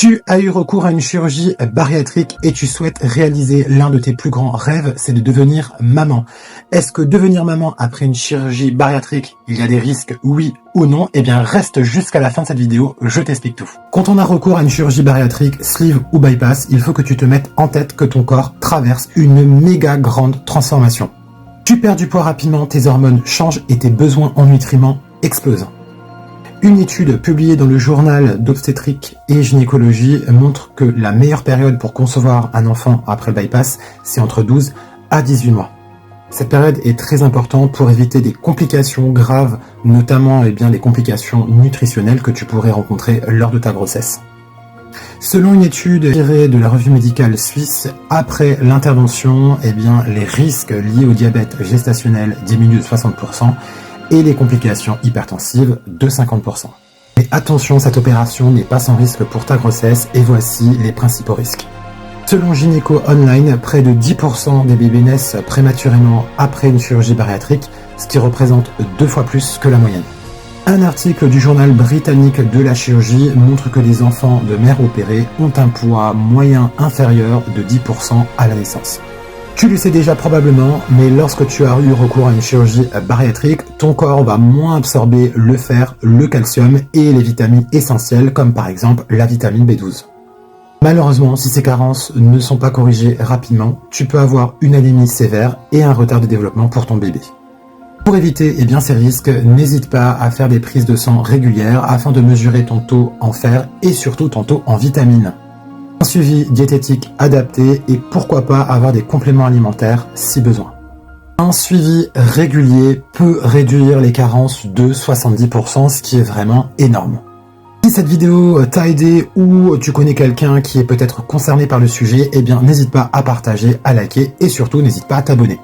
Tu as eu recours à une chirurgie bariatrique et tu souhaites réaliser l'un de tes plus grands rêves, c'est de devenir maman. Est-ce que devenir maman après une chirurgie bariatrique, il y a des risques, oui ou non? Eh bien, reste jusqu'à la fin de cette vidéo, je t'explique tout. Quand on a recours à une chirurgie bariatrique, sleeve ou bypass, il faut que tu te mettes en tête que ton corps traverse une méga grande transformation. Tu perds du poids rapidement, tes hormones changent et tes besoins en nutriments explosent. Une étude publiée dans le journal d'obstétrique et gynécologie montre que la meilleure période pour concevoir un enfant après le bypass, c'est entre 12 à 18 mois. Cette période est très importante pour éviter des complications graves, notamment les complications nutritionnelles que tu pourrais rencontrer lors de ta grossesse. Selon une étude tirée de la revue médicale suisse, après l'intervention, les risques liés au diabète gestationnel diminuent de 60%, et les complications hypertensives de 50%. Mais attention, cette opération n'est pas sans risque pour ta grossesse et voici les principaux risques. Selon Gynéco Online, près de 10% des bébés naissent prématurément après une chirurgie bariatrique, ce qui représente 2 fois plus que la moyenne. Un article du journal britannique de la chirurgie montre que les enfants de mères opérées ont un poids moyen inférieur de 10% à la naissance. Tu le sais déjà probablement, mais lorsque tu as eu recours à une chirurgie bariatrique, ton corps va moins absorber le fer, le calcium et les vitamines essentielles, comme par exemple la vitamine B12. Malheureusement, si ces carences ne sont pas corrigées rapidement, tu peux avoir une anémie sévère et un retard de développement pour ton bébé. Pour éviter ces risques, n'hésite pas à faire des prises de sang régulières afin de mesurer ton taux en fer et surtout ton taux en vitamines. Un suivi diététique adapté et pourquoi pas avoir des compléments alimentaires si besoin. Un suivi régulier peut réduire les carences de 70%, ce qui est vraiment énorme. Si cette vidéo t'a aidé ou tu connais quelqu'un qui est peut-être concerné par le sujet, n'hésite pas à partager, à liker et surtout n'hésite pas à t'abonner.